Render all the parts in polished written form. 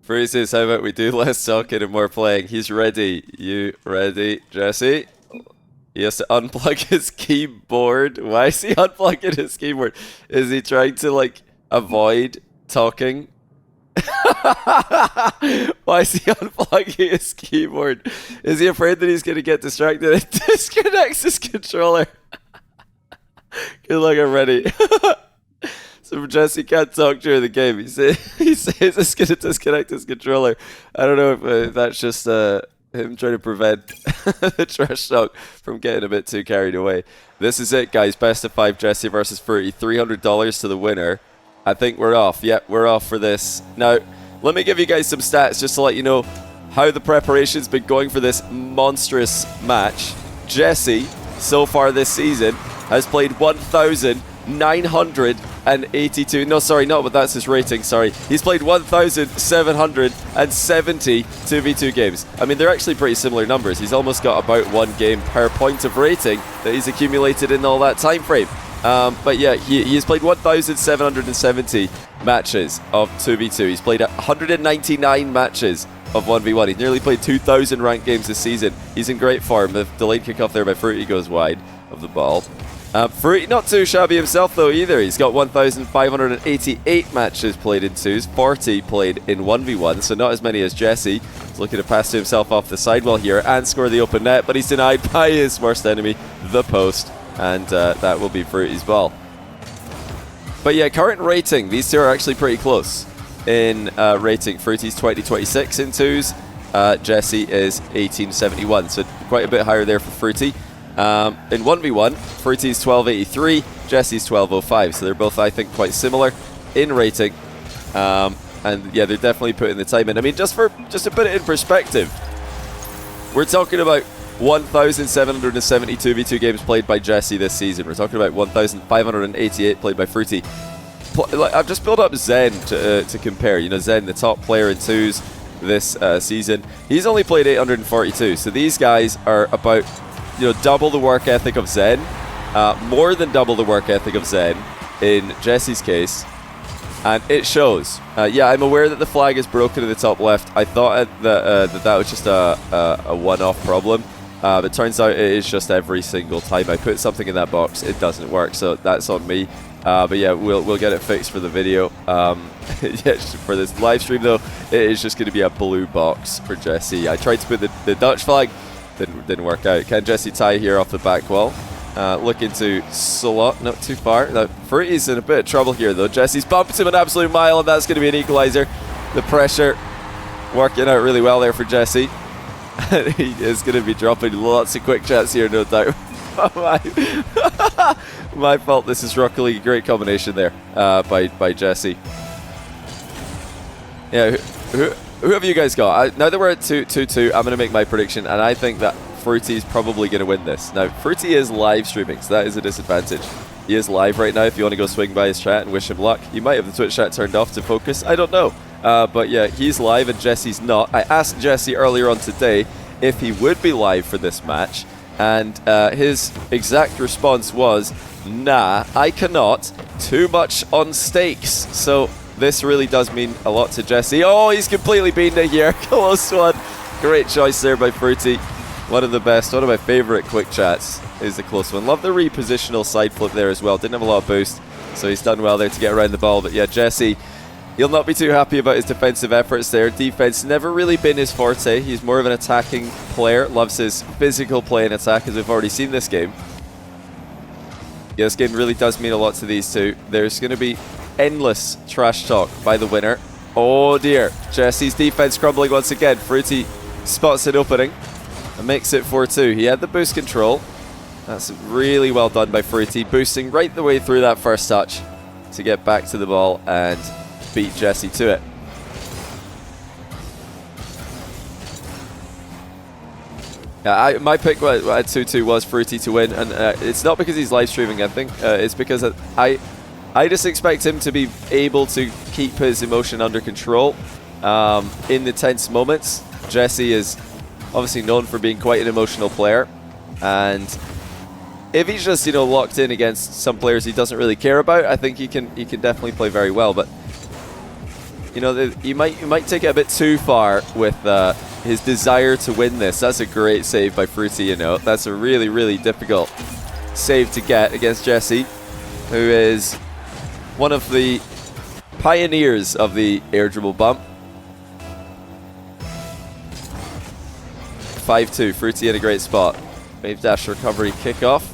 Fruity says, how about we do less talking and more playing? He's ready. You ready, Jesse? He has to unplug his keyboard. Why is he unplugging his keyboard? Is he trying to, like, avoid talking? Why is he unplugging his keyboard? Is he afraid that he's going to get distracted and disconnects his controller? Good luck, I'm ready. So Jesse can't talk during the game. He says it's going to disconnect his controller. I don't know if that's just him trying to prevent the trash talk from getting a bit too carried away. This is it, guys. Best of 5 Jessie versus Fruity. $300 to the winner. I think we're off. Yep, we're off for this. Now, let me give you guys some stats just to let you know how the preparation's been going for this monstrous match. Jessie, so far this season, has played 1,982. No, sorry, not, but that's his rating, sorry. He's played 1,770 2v2 games. I mean, they're actually pretty similar numbers. He's almost got about 1 game per point of rating that he's accumulated in all that time frame. But yeah, he has played 1,770 matches of 2v2. He's played 199 matches of 1v1. He's nearly played 2,000 ranked games this season. He's in great form. The delayed kickoff there by Fruity goes wide of the ball. Fruity not too shabby himself though either. He's got 1,588 matches played in 2s, 40 played in 1v1, so not as many as Jessie. He's looking to pass to himself off the sidewall here and score the open net, but he's denied by his worst enemy, the post, and that will be Fruity's ball. But yeah, current rating, these two are actually pretty close in rating. Fruity's 2026 in 2s, Jessie is 1871, so quite a bit higher there for Fruity. In 1v1, Fruity's 1283, Jessie's 1205, so they're both, I think, quite similar in rating. And yeah, they're definitely putting the time in. I mean, just to put it in perspective, we're talking about 1,770 2v2 games played by Jessie this season. We're talking about 1,588 played by Fruity. I've just built up Zen to compare. You know, Zen, the top player in 2s this season. He's only played 842, so these guys are about, you know, double the work ethic of Zen, more than double the work ethic of Zen in Jessie's case, and it shows. Yeah, I'm aware that the flag is broken in the top left. I thought that was just a one-off problem, but it turns out it is just every single time I put something in that box, it doesn't work, so that's on me. But yeah, we'll get it fixed for the video. Yeah, for this live stream though, it is just going to be a blue box for Jessie. I tried to put the Dutch flag, didn't work out. Can Jessie tie here off the back wall? Looking to slot, not too far. Now, Fruity's in a bit of trouble here though. Jessie's bumped him an absolute mile, and that's going to be an equalizer. The pressure working out really well there for Jessie. He is going to be dropping lots of quick chats here, no doubt. My fault. This is Rocket League. Great combination there by Jessie. Yeah, who have you guys got? Now that we're at 2-2, I'm going to make my prediction, and I think that Fruity's probably going to win this. Now, Fruity is live streaming, so that is a disadvantage. He is live right now. If you want to go swing by his chat and wish him luck, you might have the Twitch chat turned off to focus. I don't know. But yeah, he's live and Jessie's not. I asked Jessie earlier on today if he would be live for this match, and his exact response was, nah, I cannot. Too much on stakes. So this really does mean a lot to Jessie. Oh, he's completely beaten it here. Close one. Great choice there by Fruity. One of the best, one of my favorite quick chats is the close one. Love the repositional side flip there as well. Didn't have a lot of boost, so he's done well there to get around the ball. But yeah, Jessie, he'll not be too happy about his defensive efforts there. Defense never really been his forte. He's more of an attacking player. Loves his physical play and attack, as we've already seen this game. Yeah, this game really does mean a lot to these two. There's going to be endless trash talk by the winner. Oh dear, Jessie's defense crumbling once again. Fruity spots an opening and makes it 4-2. He had the boost control. That's really well done by Fruity, boosting right the way through that first touch to get back to the ball and beat Jessie to it. Yeah, my pick at 2-2 was Fruity to win, and it's not because he's live streaming. I think it's because I just expect him to be able to keep his emotion under control in the tense moments. Jessie is obviously known for being quite an emotional player, and if he's just, you know, locked in against some players he doesn't really care about, I think he can definitely play very well. But you know, you might take it a bit too far with his desire to win this. That's a great save by Fruity, you know. That's a really, really difficult save to get against Jessie, who is one of the pioneers of the air dribble bump. 5-2, Fruity in a great spot. Wave dash recovery kickoff.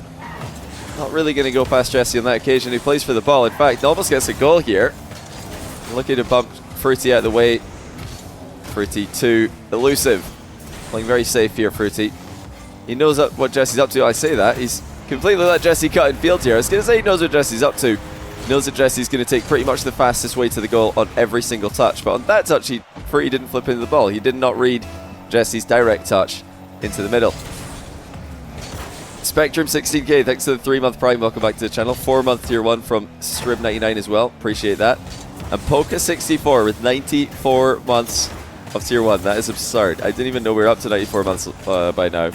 Not really going to go past Jessie on that occasion. He plays for the ball. In fact, almost gets a goal here. Looking to bump Fruity out of the way. Fruity too elusive. Playing very safe here, Fruity. He knows what Jessie's up to. I say that. He's completely let Jessie cut in field here. I was going to say he knows what Jessie's up to. He knows that Jessie's going to take pretty much the fastest way to the goal on every single touch. But on that touch, Fruity didn't flip into the ball. He did not read Jessie's direct touch into the middle. Spectrum 16k, thanks to the 3-month Prime. Welcome back to the channel. 4-month tier 1 from Strib99 as well. Appreciate that. And Poka64 with 94 months of tier 1. That is absurd. I didn't even know we were up to 94 months by now.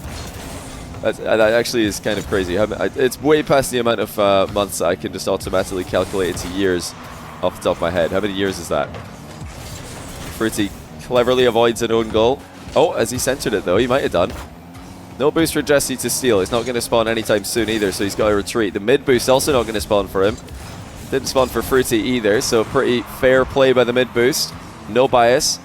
That actually is kind of crazy. It's way past the amount of months that I can just automatically calculate into years off the top of my head. How many years is that? Fruity cleverly avoids an own goal. Oh, as he centered it though, he might have done. No boost for Jessie to steal. It's not going to spawn anytime soon either, so he's got to retreat. The mid boost also not going to spawn for him. Didn't spawn for Fruity either, so pretty fair play by the mid boost. No bias.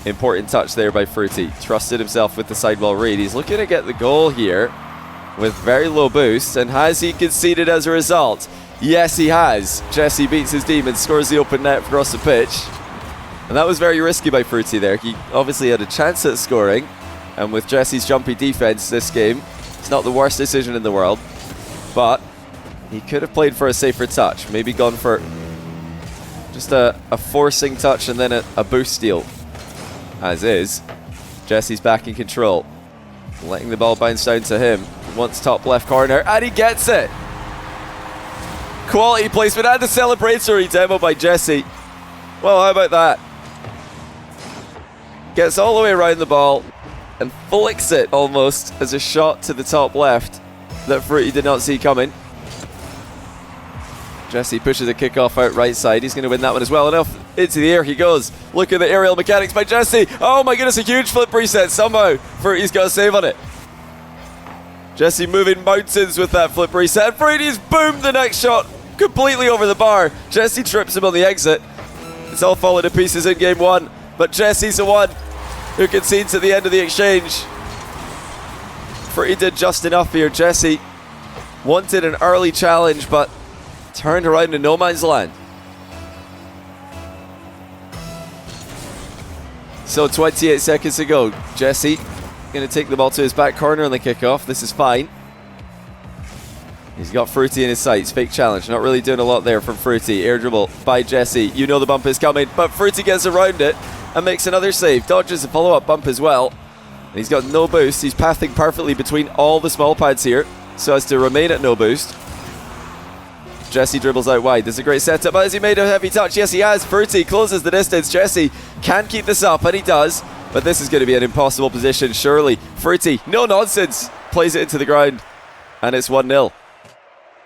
Important touch there by Fruity. Trusted himself with the sidewall read. He's looking to get the goal here with very low boost, and has he conceded as a result? Yes, he has. Jessie beats his demon, scores the open net across the pitch. And that was very risky by Fruity there. He obviously had a chance at scoring. And with Jessie's jumpy defense this game, it's not the worst decision in the world. But he could have played for a safer touch. Maybe gone for just a forcing touch and then a boost steal. As is, Jessie's back in control. Letting the ball bounce down to him. Wants top left corner, and he gets it! Quality placement and a celebratory demo by Jessie. Well, how about that? Gets all the way around the ball and flicks it almost as a shot to the top left that Fruity did not see coming. Jessie pushes a kickoff out right side. He's going to win that one as well. Enough into the air he goes. Look at the aerial mechanics by Jessie. Oh my goodness, a huge flip reset. Somehow Fruity's got a save on it. Jessie moving mountains with that flip reset. And Fruity's boomed the next shot completely over the bar. Jessie trips him on the exit. It's all falling to pieces in game 1. But Jessie's the one who concedes at the end of the exchange. Fruity did just enough here. Jessie wanted an early challenge, but turned around in no man's land. So 28 seconds to go. Jessie going to take the ball to his back corner on the kickoff. This is fine. He's got Fruity in his sights. Fake challenge. Not really doing a lot there from Fruity. Air dribble by Jessie. You know the bump is coming, but Fruity gets around it and makes another save. Dodges a follow-up bump as well. And he's got no boost. He's pathing perfectly between all the small pads here so as to remain at no boost. Jessie dribbles out wide. There's a great setup. Has he made a heavy touch? Yes, he has. Fruity closes the distance. Jessie can keep this up, and he does. But this is going to be an impossible position, surely. Fruity, no nonsense. Plays it into the ground. And it's 1-0.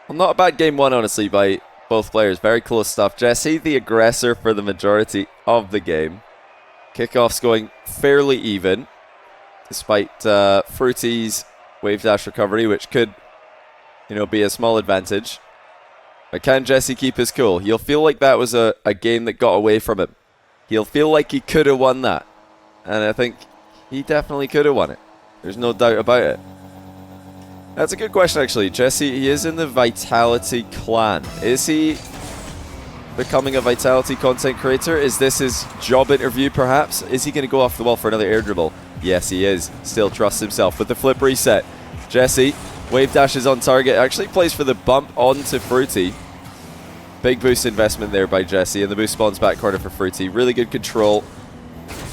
Well, not a bad game 1, honestly, by both players. Very close stuff. Jessie, the aggressor for the majority of the game. Kickoffs going fairly even, despite Fruity's wave dash recovery, which could, be a small advantage. But can Jessie keep his cool? He'll feel like that was a game that got away from him. He'll feel like he could have won that. And I think he definitely could have won it. There's no doubt about it. That's a good question, actually. Jessie, he is in the Vitality clan. Is he becoming a Vitality content creator? Is this his job interview, perhaps? Is he going to go off the wall for another air dribble? Yes, he is. Still trusts himself with the flip reset. Jessie, wave dashes on target. Actually plays for the bump onto Fruity. Big boost investment there by Jessie, and the boost spawns back corner for Fruity. Really good control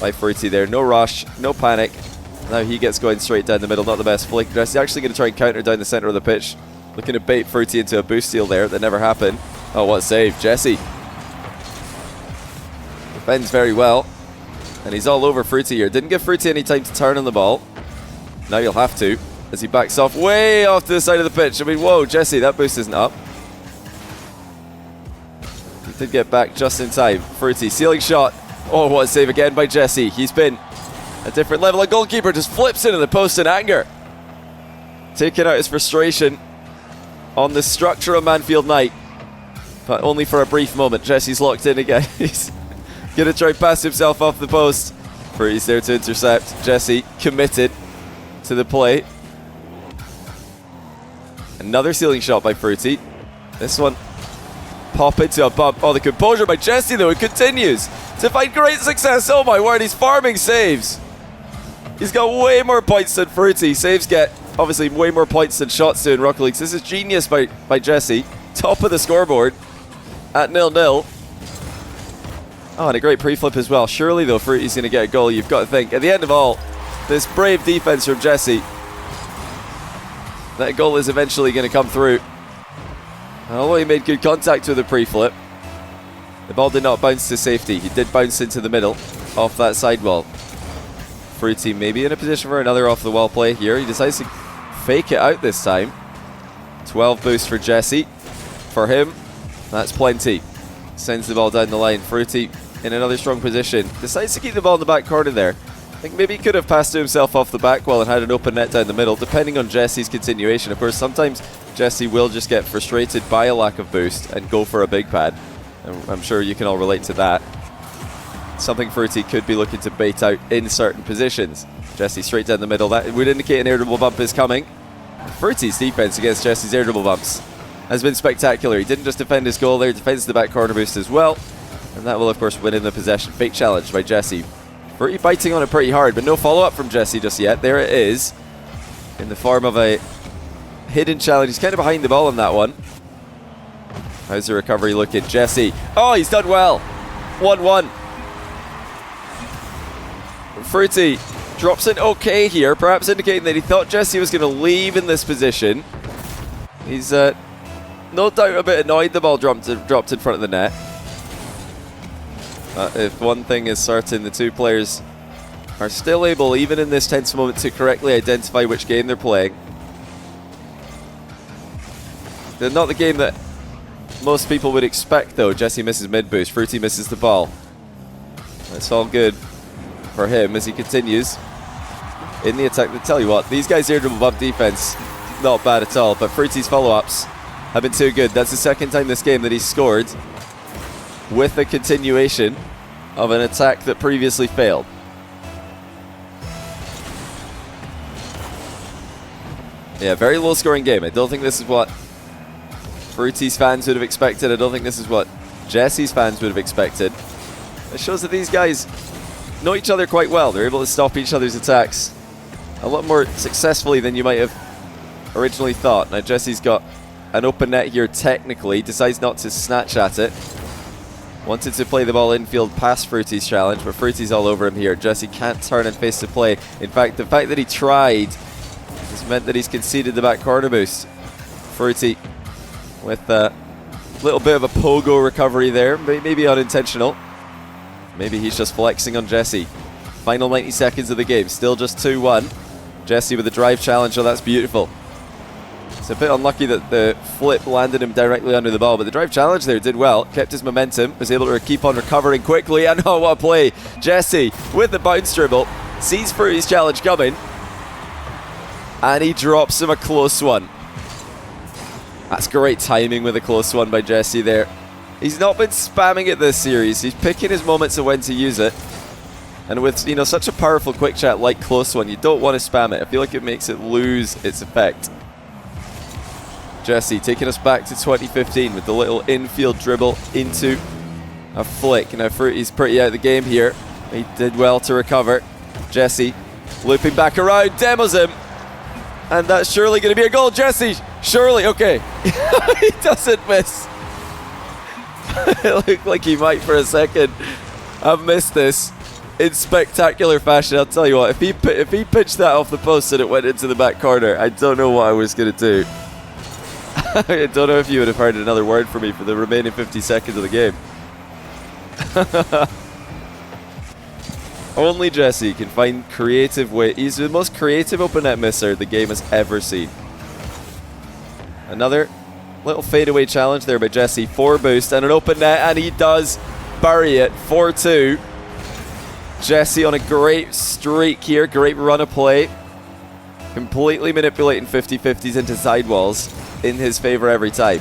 by Fruity there. No rush, no panic. Now he gets going straight down the middle. Not the best flick. Jessie actually going to try and counter down the center of the pitch. Looking to bait Fruity into a boost steal there. That never happened. Oh, what a save. Jessie defends very well. And he's all over Fruity here. Didn't give Fruity any time to turn on the ball. Now you'll have to, as he backs off way off to the side of the pitch. I mean, whoa, Jessie, that boost isn't up. He Did get back just in time. Fruity, ceiling shot. Oh, what a save again by Jessie. He's been a different level. A goalkeeper just flips into the post in anger. Taking out his frustration on the structure of Manfield Knight. But only for a brief moment. Jessie's locked in again. He's going to try and pass himself off the post. Fruity's there to intercept. Jessie committed to the play. Another ceiling shot by Fruity. This one pop into a bump. Oh, the composure by Jessie though, it continues to find great success. Oh my word, he's farming saves. He's got way more points than Fruity. Saves get obviously way more points than shots do in Rocket League. This is genius by Jessie. Top of the scoreboard at 0-0. Oh, and a great pre-flip as well. Surely though, Fruity's going to get a goal. You've got to think, at the end of all, this brave defense from Jessie, that goal is eventually going to come through. And although he made good contact with the pre-flip, the ball did not bounce to safety. He did bounce into the middle off that sidewall. Fruity maybe in a position for another off-the-wall play here. He decides to fake it out this time. 12 boost for Jessie. For him, that's plenty. Sends the ball down the line. Fruity in another strong position. Decides to keep the ball in the back corner there. I think maybe he could have passed to himself off the back wall and had an open net down the middle, depending on Jessie's continuation. Of course, sometimes Jessie will just get frustrated by a lack of boost and go for a big pad. I'm sure you can all relate to that. Something Fruity could be looking to bait out in certain positions. Jessie straight down the middle. That would indicate an air dribble bump is coming. Fruity's defense against Jessie's air dribble bumps has been spectacular. He didn't just defend his goal there, defends the back corner boost as well. And that will, of course, win in the possession. Fake challenge by Jessie. Fruity biting on it pretty hard, but no follow-up from Jessie just yet. There it is, in the form of a hidden challenge. He's kind of behind the ball on that one. How's the recovery looking? Jessie. Oh, he's done well. 1-1. Fruity drops it okay here, perhaps indicating that he thought Jessie was going to leave in this position. He's no doubt a bit annoyed the ball dropped in front of the net. If one thing is certain, the two players are still able, even in this tense moment, to correctly identify which game they're playing. They're not the game that most people would expect, though. Jessie misses mid-boost. Fruity misses the ball. That's all good for him as he continues in the attack. I tell you what, these guys' air dribble bump defense, not bad at all, but Fruity's follow-ups have been too good. That's the second time this game that he's scored with a continuation of an attack that previously failed. Yeah, very low scoring game. I don't think this is what Fruity's fans would have expected. I don't think this is what Jessie's fans would have expected. It shows that these guys know each other quite well. They're able to stop each other's attacks a lot more successfully than you might have originally thought. Now Jessie's got an open net here technically, decides not to snatch at it. Wanted to play the ball infield past Fruity's challenge, but Fruity's all over him here. Jessie can't turn and face the play. In fact, the fact that he tried has meant that he's conceded the back corner boost. Fruity with a little bit of a pogo recovery there, maybe unintentional. Maybe he's just flexing on Jessie. Final 90 seconds of the game, still just 2-1. Jessie with a drive challenge, oh that's beautiful. It's a bit unlucky that the flip landed him directly under the ball, but the drive challenge there did well, kept his momentum, was able to keep on recovering quickly, and oh what a play. Jessie with the bounce dribble, sees Fruity's challenge coming, and he drops him a close one. That's great timing with a close one by Jessie there. He's not been spamming it this series, he's picking his moments of when to use it. And with such a powerful quick chat like close one, you don't want to spam it. I feel like it makes it lose its effect. Jessie taking us back to 2015 with the little infield dribble into a flick. Now Fruity's pretty out of the game here. He did well to recover. Jessie looping back around, demos him. And that's surely going to be a goal. Jessie, surely, okay. He doesn't miss. It looked like he might for a second. I've missed this in spectacular fashion. I'll tell you what, if he pitched that off the post and it went into the back corner, I don't know what I was going to do. I don't know if you would have heard another word from me for the remaining 50 seconds of the game. Only Jessie can find creative way. He's the most creative open net misser the game has ever seen. Another Little fadeaway challenge there by Jessie. 4 boost and an open net, and he does bury it. 4-2. Jessie on a great streak here. Great run of play. Completely manipulating 50-50s into sidewalls in his favor every time.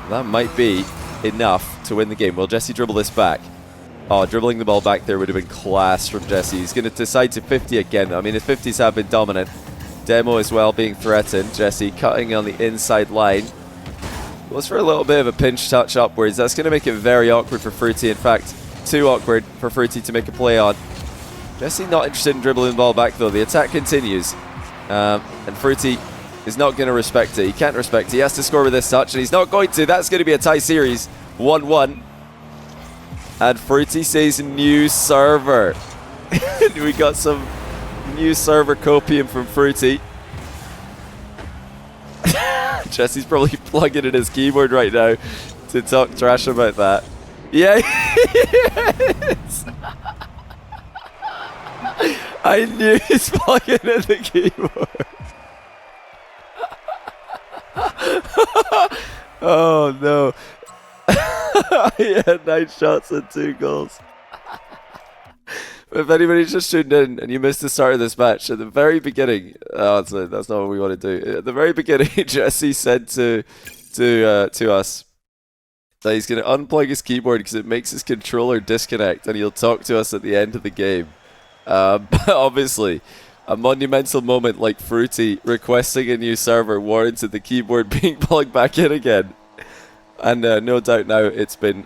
That might be enough to win the game. Will Jessie dribble this back? Oh, dribbling the ball back there would have been class from Jessie. He's going to decide to 50 again. I mean, his 50s have been dominant. Demo as well being threatened. Jessie cutting on the inside line. Goes for a little bit of a pinch touch upwards. That's going to make it very awkward for Fruity. In fact, too awkward for Fruity to make a play on. Jessie not interested in dribbling the ball back though. The attack continues. And Fruity is not going to respect it. He can't respect it. He has to score with this touch, and he's not going to. That's going to be a tie series. 1-1. And Fruity says new server. We got some new server copium from Fruity. Jessie's probably plugging in his keyboard right now to talk trash about that. Yeah, yes. I knew he's plugging in the keyboard. Oh no. He had 9 shots and 2 goals. If anybody's just tuned in and you missed the start of this match, at the very beginning, that's not what we want to do. At the very beginning, Jessie said to us that he's going to unplug his keyboard because it makes his controller disconnect, and he'll talk to us at the end of the game. But obviously, a monumental moment like Fruity requesting a new server warranted the keyboard being plugged back in again. And no doubt now it's been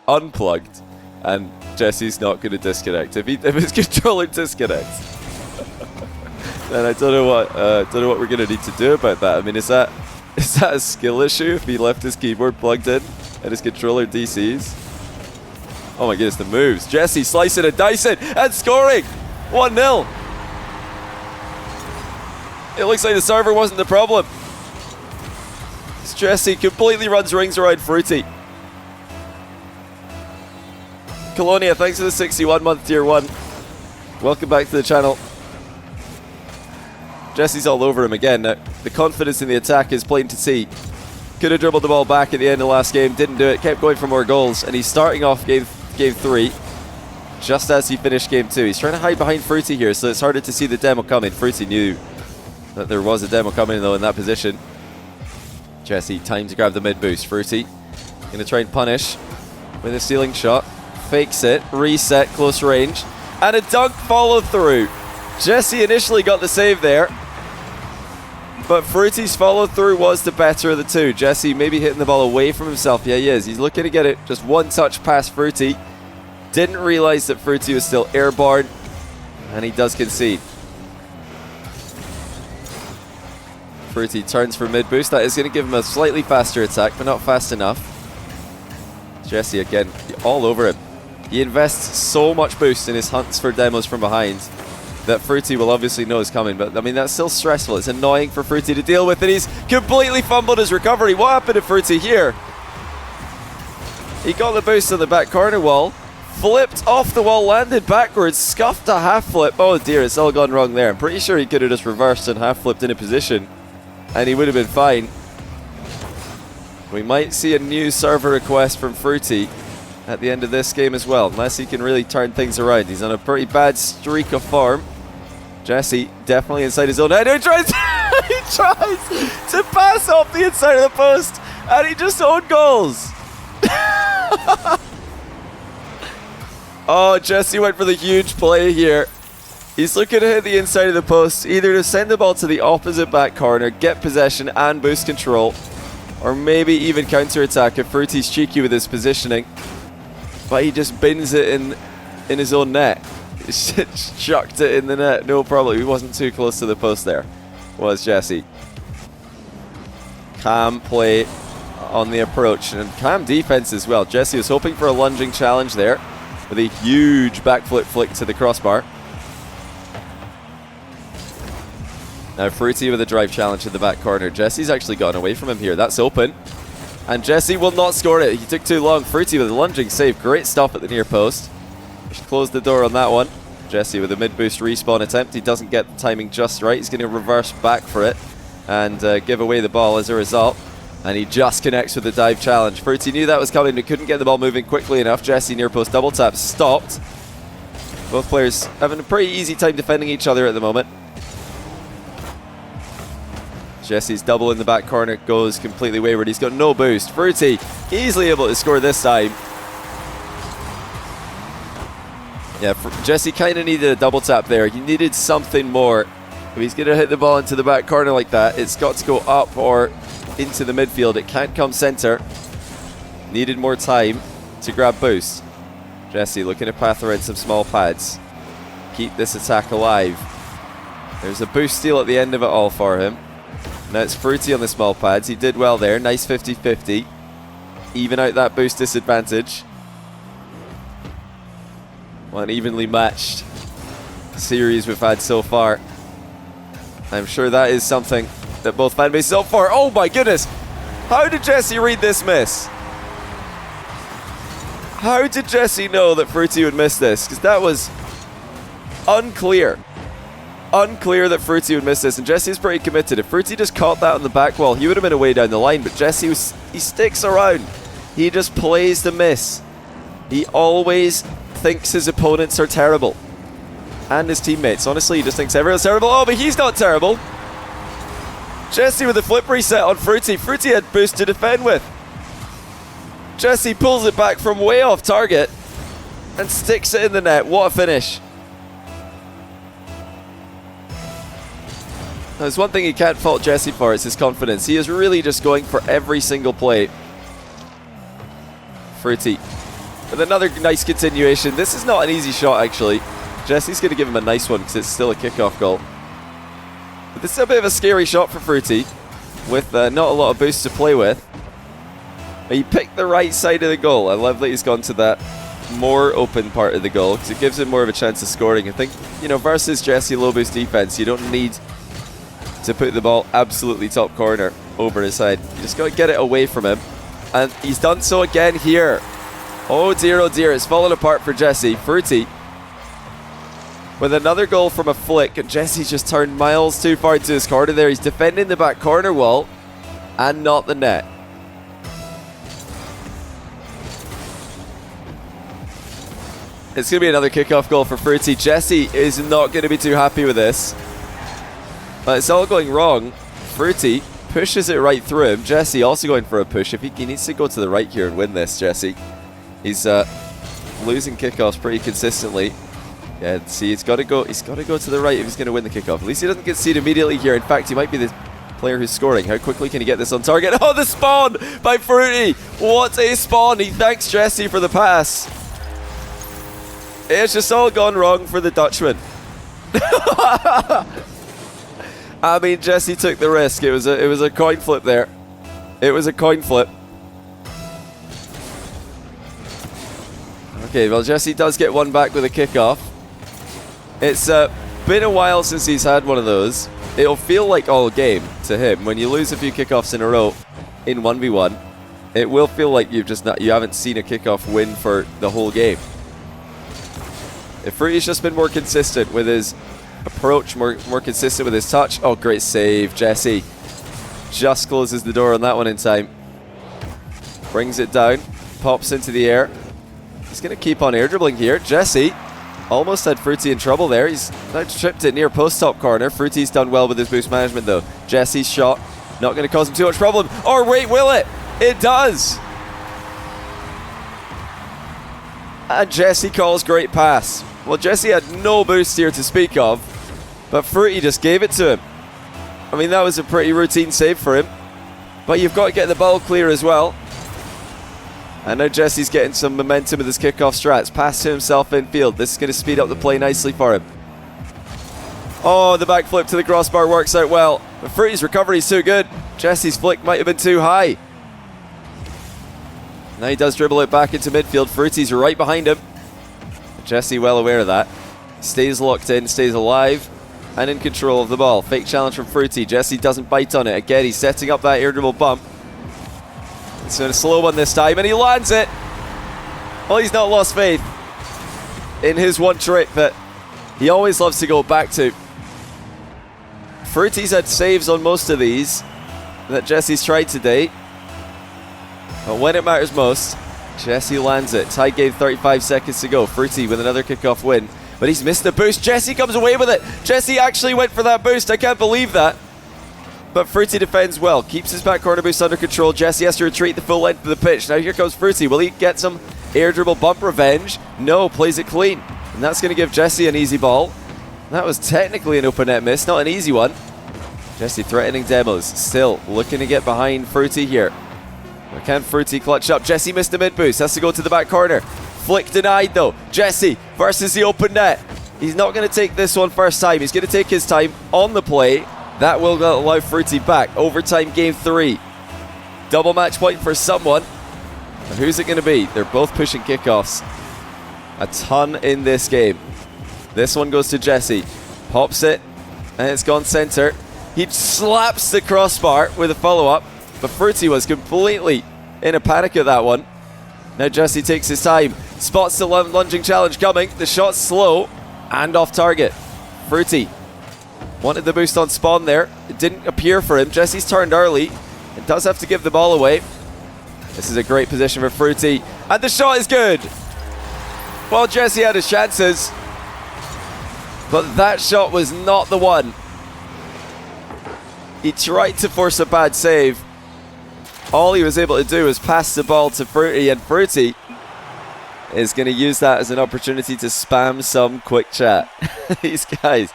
unplugged, and Jessie's not going to disconnect. If his controller disconnects, then I don't know what we're going to need to do about that. I mean, is that a skill issue if he left his keyboard plugged in and his controller DCs? Oh my goodness, the moves. Jessie slicing and dicing and scoring! 1-0. It looks like the server wasn't the problem. Jessie completely runs rings around Fruity. Colonia, thanks for the 61-month tier 1. Welcome back to the channel. Jessie's all over him again. Now, the confidence in the attack is plain to see. Could have dribbled the ball back at the end of the last game, didn't do it, kept going for more goals, and he's starting off game 3 just as he finished game 2. He's trying to hide behind Fruity here, so it's harder to see the demo coming. Fruity knew that there was a demo coming though in that position. Jessie, time to grab the mid boost. Fruity going to try and punish with a stealing shot. Fakes it, reset, close range, and a dunk follow through. Jessie initially got the save there, but Fruity's follow through was the better of the two. Jessie maybe hitting the ball away from himself. Yeah, he is. He's looking to get it just one touch past Fruity. Didn't realize that Fruity was still airborne, and he does concede. Fruity turns for mid boost. That is going to give him a slightly faster attack, but not fast enough. Jessie again, all over him. He invests so much boost in his hunts for demos from behind that Fruity will obviously know is coming, but I mean, that's still stressful. It's annoying for Fruity to deal with, and he's completely fumbled his recovery. What happened to Fruity here? He got the boost on the back corner wall, flipped off the wall, landed backwards, scuffed a half flip. Oh dear, it's all gone wrong there. I'm pretty sure he could have just reversed and half flipped into position, and he would have been fine. We might see a new server request from Fruity at the end of this game as well, unless he can really turn things around. He's on a pretty bad streak of form. Jessie definitely inside his own head. He tries to pass off the inside of the post, and he just owned goals. Oh, Jessie went for the huge play here. He's looking to hit the inside of the post, either to send the ball to the opposite back corner, get possession and boost control, or maybe even counter-attack if Fruity's cheeky with his positioning. But he just bins it in his own net. He chucked it in the net, no problem. He wasn't too close to the post there, was Jessie. Calm play on the approach, and calm defense as well. Jessie was hoping for a lunging challenge there with a huge backflip flick to the crossbar. Now Fruity with a drive challenge in the back corner. Jessie's actually gotten away from him here. That's open. And Jessie will not score it. He took too long. Fruity with a lunging save. Great stuff at the near post. Just closed the door on that one. Jessie with a mid-boost respawn attempt. He doesn't get the timing just right. He's going to reverse back for it and give away the ball as a result. And he just connects with the dive challenge. Fruity knew that was coming, but couldn't get the ball moving quickly enough. Jessie near post double tap stopped. Both players having a pretty easy time defending each other at the moment. Jessie's double in the back corner goes completely wayward. He's got no boost. Fruity easily able to score this time. Yeah, Jessie kind of needed a double tap there. He needed something more. If he's going to hit the ball into the back corner like that, it's got to go up or into the midfield. It can't come center. Needed more time to grab boost. Jessie looking to path around some small pads. Keep this attack alive. There's a boost steal at the end of it all for him. Now it's Fruity on the small pads. He did well there. Nice 50-50. Even out that boost disadvantage. One evenly matched series we've had so far. I'm sure that is something that both fan bases up for. Oh my goodness! How did Jessie read this miss? How did Jessie know that Fruity would miss this? Because that was unclear. Unclear that Fruity would miss this, and Jessie is pretty committed. If Fruity just caught that on the back wall, he would have been away down the line, but Jessie he sticks around. He just plays the miss. He always thinks his opponents are terrible. And his teammates. Honestly, he just thinks everyone's terrible. Oh, but he's not terrible. Jessie with a flip reset on Fruity. Fruity had boost to defend with. Jessie pulls it back from way off target and sticks it in the net. What a finish. There's one thing you can't fault Jessie for, it's his confidence. He is really just going for every single play. Fruity with another nice continuation. This is not an easy shot, actually. Jessie's going to give him a nice one because it's still a kickoff goal. But this is a bit of a scary shot for Fruity with not a lot of boost to play with. He picked the right side of the goal. I love that he's gone to that more open part of the goal because it gives him more of a chance of scoring. I think, you know, versus Jessie low boost defense, you don't need to put the ball absolutely top corner over his head. You just got to get it away from him. And he's done so again here. Oh dear, it's fallen apart for Jessie. Fruity with another goal from a flick, and Jessie's just turned miles too far into his corner there. He's defending the back corner wall and not the net. It's going to be another kickoff goal for Fruity. Jessie is not going to be too happy with this. But it's all going wrong. Fruity pushes it right through him. Jessie also going for a push. If he needs to go to the right here and win this, Jessie. He's losing kickoffs pretty consistently. Yeah, see, he's got to go to the right if he's going to win the kickoff. At least he doesn't get seed immediately here. In fact, he might be the player who's scoring. How quickly can he get this on target? Oh, the spawn by Fruity! What a spawn! He thanks Jessie for the pass. It's just all gone wrong for the Dutchman. I mean, Jessie took the risk. It was a coin flip there. It was a coin flip. Okay, well, Jessie does get one back with a kickoff. It's been a while since he's had one of those. It'll feel like all game to him. When you lose a few kickoffs in a row in 1v1, it will feel like you haven't seen a kickoff win for the whole game. If Fruity's just been more consistent with his approach, more consistent with his touch. Oh, great save. Jessie just closes the door on that one in time. Brings it down. Pops into the air. He's going to keep on air dribbling here. Jessie almost had Fruity in trouble there. He's now tripped it near post top corner. Fruity's done well with his boost management though. Jessie's shot not going to cause him too much problem. Or wait, will it? It does. And Jessie calls great pass. Well, Jessie had no boost here to speak of, but Fruity just gave it to him. I mean, that was a pretty routine save for him. But you've got to get the ball clear as well. And now Jessie's getting some momentum with his kickoff strats. Pass to himself infield. This is going to speed up the play nicely for him. Oh, the backflip to the crossbar works out well. But Fruity's recovery is too good. Jessie's flick might have been too high. Now he does dribble it back into midfield. Fruity's right behind him. Jessie well aware of that. Stays locked in, stays alive, and in control of the ball. Fake challenge from Fruity. Jessie doesn't bite on it. Again, he's setting up that air dribble bump. It's a slow one this time, and he lands it. Well, he's not lost faith in his one trick that he always loves to go back to. Fruity's had saves on most of these that Jessie's tried today. But when it matters most, Jessie lands it. Tie game, 35 seconds to go. Fruity with another kickoff win. But he's missed the boost. Jessie comes away with it. Jessie actually went for that boost. I can't believe that. But Fruity defends well. Keeps his back corner boost under control. Jessie has to retreat the full length of the pitch. Now here comes Fruity. Will he get some air dribble bump revenge? No, plays it clean. And that's going to give Jessie an easy ball. That was technically an open net miss. Not an easy one. Jessie threatening demos. Still looking to get behind Fruity here. But can Fruity clutch up? Jessie missed the mid boost. Has to go to the back corner. Flick denied though. Jessie versus the open net. He's not going to take this one first time. He's going to take his time on the play. That will allow Fruity back. Overtime game 3. Double match point for someone. And who's it going to be? They're both pushing kickoffs. A ton in this game. This one goes to Jessie. Pops it. And it's gone center. He slaps the crossbar with a follow-up. But Fruity was completely in a panic at that one. Now Jessie takes his time. Spots the lunging challenge coming. The shot's slow and off target. Fruity wanted the boost on spawn there. It didn't appear for him. Jessie's turned early. It does have to give the ball away. This is a great position for Fruity. And the shot is good. Well, Jessie had his chances. But that shot was not the one. He tried to force a bad save. All he was able to do was pass the ball to Fruity, and Fruity is going to use that as an opportunity to spam some quick chat. These guys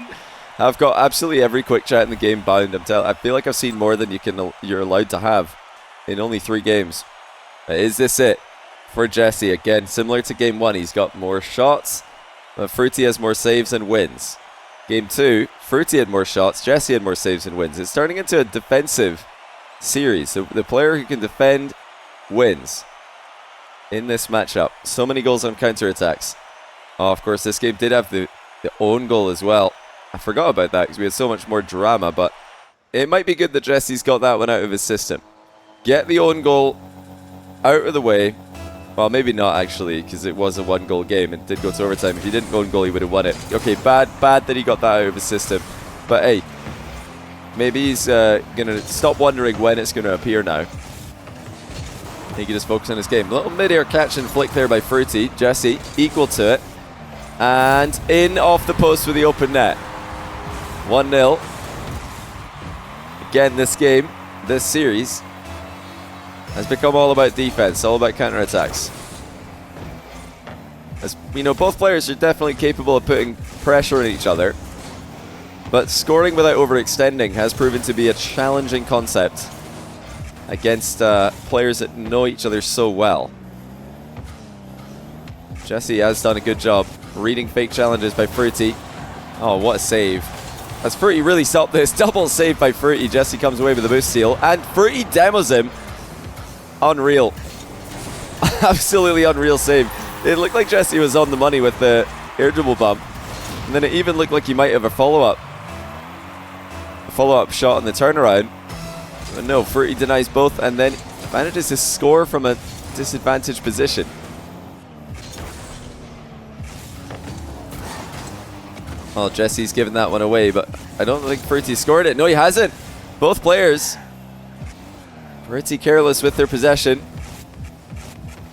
have got absolutely every quick chat in the game bound. I feel like I've seen more than you're allowed to have in only 3 games. Is this it for Jessie? Again, similar to game 1, he's got more shots, but Fruity has more saves and wins. Game 2, Fruity had more shots, Jessie had more saves and wins. It's turning into a defensive series. So the player who can defend wins in this matchup. So many goals on counterattacks. Oh, of course, this game did have the own goal as well. I forgot about that because we had so much more drama, but it might be good that Jessie's got that one out of his system. Get the own goal out of the way. Well, maybe not actually, because it was a 1-goal game and did go to overtime. If he didn't own goal, he would have won it. Okay, bad that he got that out of his system. But hey, maybe he's going to stop wondering when it's going to appear now. He can just focus on his game. Little mid-air catch and flick there by Fruity. Jessie equal to it. And in off the post with the open net. 1-0. Again, this game, this series, has become all about defense, all about counterattacks. As you know, both players are definitely capable of putting pressure on each other. But scoring without overextending has proven to be a challenging concept against players that know each other so well. Jessie has done a good job reading fake challenges by Fruity. Oh, what a save. As Fruity really stopped this. Double save by Fruity. Jessie comes away with the boost steal. And Fruity demos him. Unreal. Absolutely unreal save. It looked like Jessie was on the money with the air dribble bump. And then it even looked like he might have a follow-up. Follow-up shot on the turnaround. But no, Fruity denies both and then manages to score from a disadvantaged position. Well, Jessie's given that one away, but I don't think Fruity scored it. No, he hasn't. Both players pretty careless with their possession.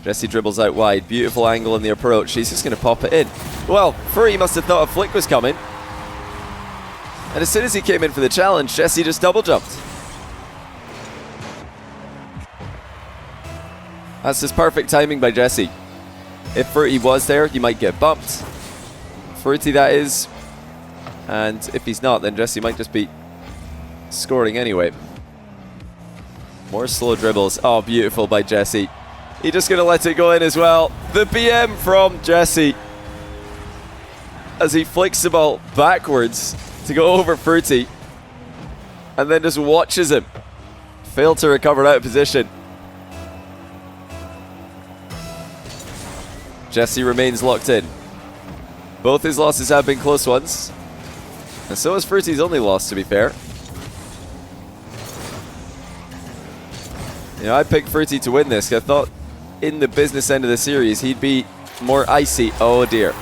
Jessie dribbles out wide. Beautiful angle in the approach. She's just going to pop it in. Well, Fruity must have thought a flick was coming. And as soon as he came in for the challenge, Jessie just double jumped. That's just perfect timing by Jessie. If Fruity was there, he might get bumped. Fruity, that is. And if he's not, then Jessie might just be scoring anyway. More slow dribbles. Oh, beautiful by Jessie. He's just going to let it go in as well. The BM from Jessie. As he flicks the ball backwards to go over Fruity. And then just watches him fail to recover out of position. Jessie remains locked in. Both his losses have been close ones. And so is Fruity's only loss, to be fair. You know, I picked Fruity to win this. I thought in the business end of the series, he'd be more icy. Oh, dear.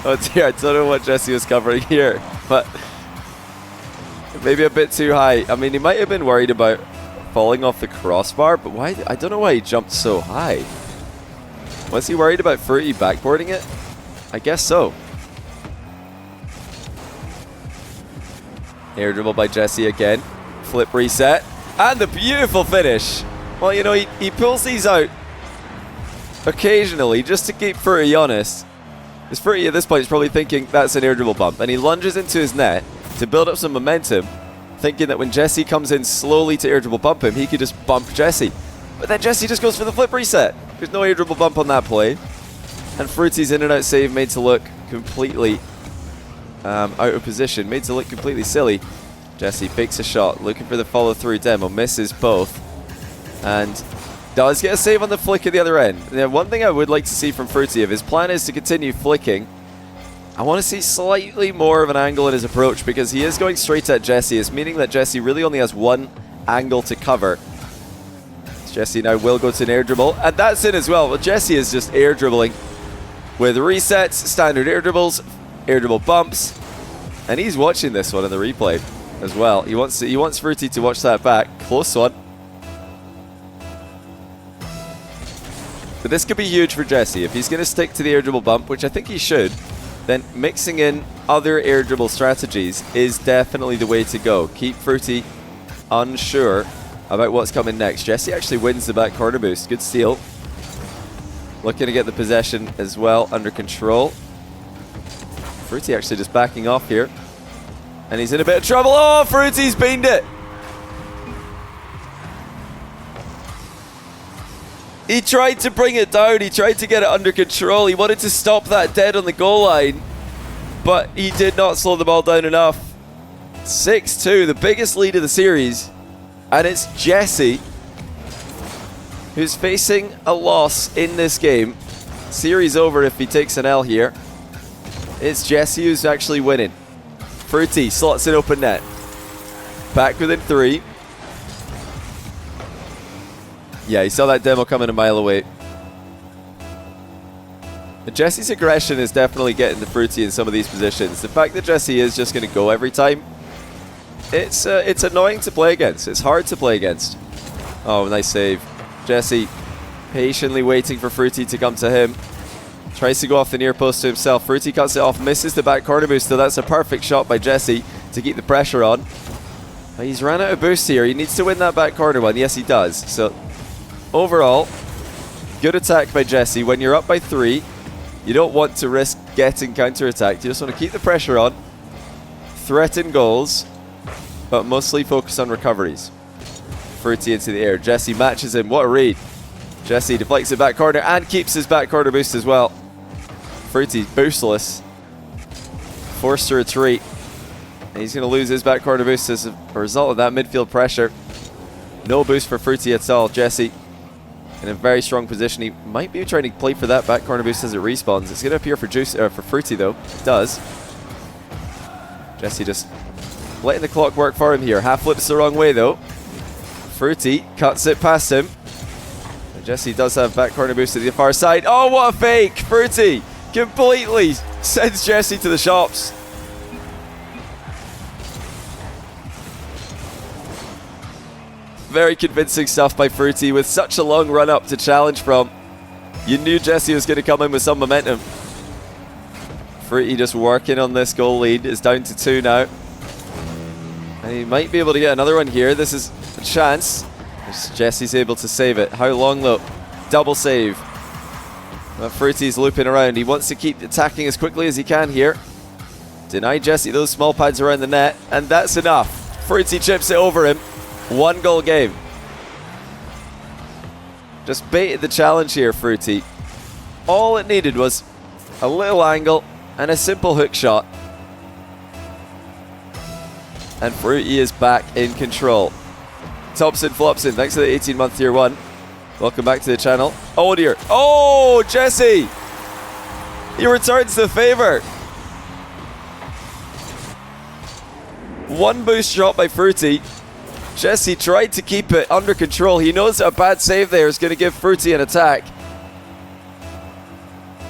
Oh dear, I don't know what Jessie was covering here. But maybe a bit too high. I mean, he might have been worried about falling off the crossbar, but why? I don't know why he jumped so high. Was he worried about Fruity backboarding it? I guess so. Air dribble by Jessie again. Flip reset. And the beautiful finish. Well, you know, he pulls these out occasionally just to keep Fruity honest. Because Fruity at this point is probably thinking that's an air dribble bump. And he lunges into his net to build up some momentum, thinking that when Jessie comes in slowly to air dribble bump him, he could just bump Jessie. But then Jessie just goes for the flip reset. There's no air dribble bump on that play. And Fruity's in and out save made to look completely out of position, made to look completely silly. Jessie fakes a shot, looking for the follow through demo, misses both. And does get a save on the flick at the other end. Now, one thing I would like to see from Fruity, if his plan is to continue flicking, I want to see slightly more of an angle in his approach, because he is going straight at Jessie. It's meaning that Jessie really only has one angle to cover. Jessie now will go to an air dribble, and that's in as well. Well, Jessie is just air dribbling with resets, standard air dribbles, air dribble bumps, and he's watching this one in the replay as well. He wants Fruity to watch that back. Close one. But this could be huge for Jessie. If he's going to stick to the air dribble bump, which I think he should, then mixing in other air dribble strategies is definitely the way to go. Keep Fruity unsure about what's coming next. Jessie actually wins the back corner boost. Good steal. Looking to get the possession as well under control. Fruity actually just backing off here. And he's in a bit of trouble. Oh, Fruity's beamed it. He tried to bring it down. He tried to get it under control. He wanted to stop that dead on the goal line, but he did not slow the ball down enough. 6-2, the biggest lead of the series. And it's Jessie who's facing a loss in this game. Series over if he takes an L here. It's Jessie who's actually winning. Fruity slots in open net. Back within 3. Yeah, he saw that demo coming a mile away. But Jessie's aggression is definitely getting the Fruity in some of these positions. The fact that Jessie is just going to go every time, it's annoying to play against. It's hard to play against. Oh, nice save. Jessie patiently waiting for Fruity to come to him. Tries to go off the near post to himself. Fruity cuts it off, misses the back corner boost, so that's a perfect shot by Jessie to keep the pressure on. He's ran out of boost here. He needs to win that back corner one. Yes, he does. So overall, good attack by Jessie. When you're up by 3, you don't want to risk getting counter-attacked. You just want to keep the pressure on, threaten goals, but mostly focus on recoveries. Fruity into the air. Jessie matches him. What a read. Jessie deflects it back corner and keeps his back corner boost as well. Fruity boostless. Forced to retreat. And he's going to lose his back corner boost as a result of that midfield pressure. No boost for Fruity at all. Jessie in a very strong position. He might be trying to play for that back corner boost as it respawns. It's going to appear for Fruity though. It does. Jessie just letting the clock work for him here. Half flips the wrong way though. Fruity cuts it past him. And Jessie does have back corner boost to the far side. Oh, what a fake! Fruity completely sends Jessie to the shops. Very convincing stuff by Fruity with such a long run up to challenge from. You knew Jessie was going to come in with some momentum. Fruity just working on this goal lead. It's down to 2 now. And he might be able to get another one here. This is a chance. Jessie's able to save it. How long though? Double save. Fruity's looping around. He wants to keep attacking as quickly as he can here. Deny Jessie those small pads around the net, and that's enough. Fruity chips it over him. 1 goal game. Just baited the challenge here, Fruity. All it needed was a little angle and a simple hook shot. And Fruity is back in control. Tops and flops in. Thanks for the 18-month tier 1. Welcome back to the channel. Oh dear. Oh, Jessie! He returns the favor. 1 boost shot by Fruity. Jessie tried to keep it under control. He knows a bad save there is going to give Fruity an attack.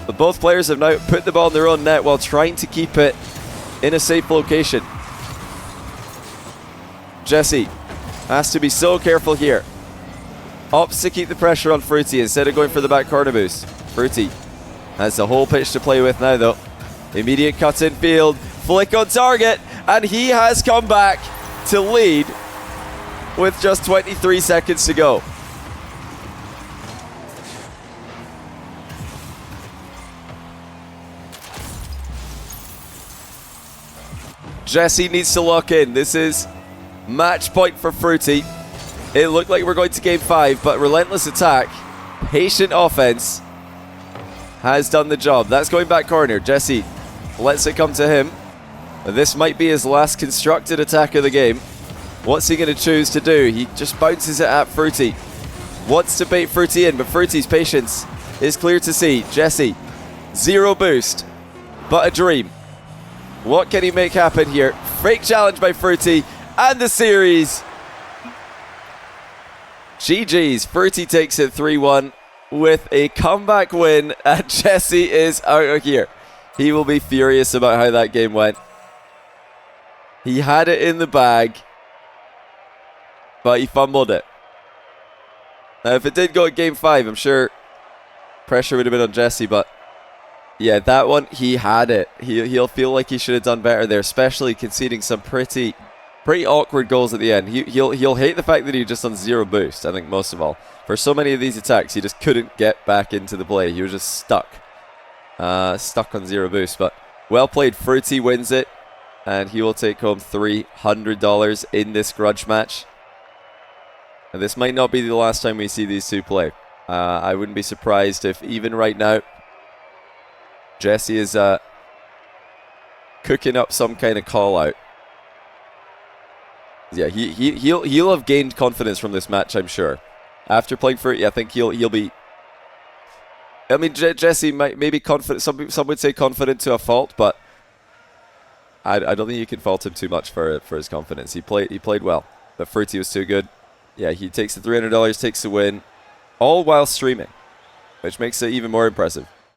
But both players have now put the ball in their own net while trying to keep it in a safe location. Jessie Has to be so careful here. Opts to keep the pressure on Fruity instead of going for the back corner boost. Fruity has the whole pitch to play with now though. Immediate cut in field, flick on target, and he has come back to lead with just 23 seconds to go. Jessie needs to lock in. This is match point for Fruity. It looked like we're going to game 5, but relentless attack, patient offense has done the job. That's going back corner. Jessie lets it come to him. This might be his last constructed attack of the game. What's he going to choose to do? He just bounces it at Fruity. Wants to bait Fruity in, but Fruity's patience is clear to see. Jessie, 0 boost, but a dream. What can he make happen here? Fake challenge by Fruity, and the series. GG's. Fruity takes it 3-1 with a comeback win, and Jessie is out of here. He will be furious about how that game went. He had it in the bag, but he fumbled it. Now, if it did go at game 5, I'm sure pressure would have been on Jessie, but yeah, that one, he had it. He'll feel like he should have done better there, especially conceding some pretty awkward goals at the end. He'll hate the fact that he just on 0 boost, I think, most of all. For so many of these attacks, he just couldn't get back into the play. He was just stuck. Stuck on 0 boost, but well played. Fruity wins it, and he will take home $300 in this Grudge match. And this might not be the last time we see these two play. I wouldn't be surprised if even right now, Jessie is cooking up some kind of call out. Yeah, he'll have gained confidence from this match, I'm sure. After playing for it, I think he'll be. I mean, Jessie might maybe confident. Some would say confident to a fault, but I don't think you can fault him too much for his confidence. He played well, but Fruity was too good. Yeah, he takes the $300, takes the win, all while streaming, which makes it even more impressive.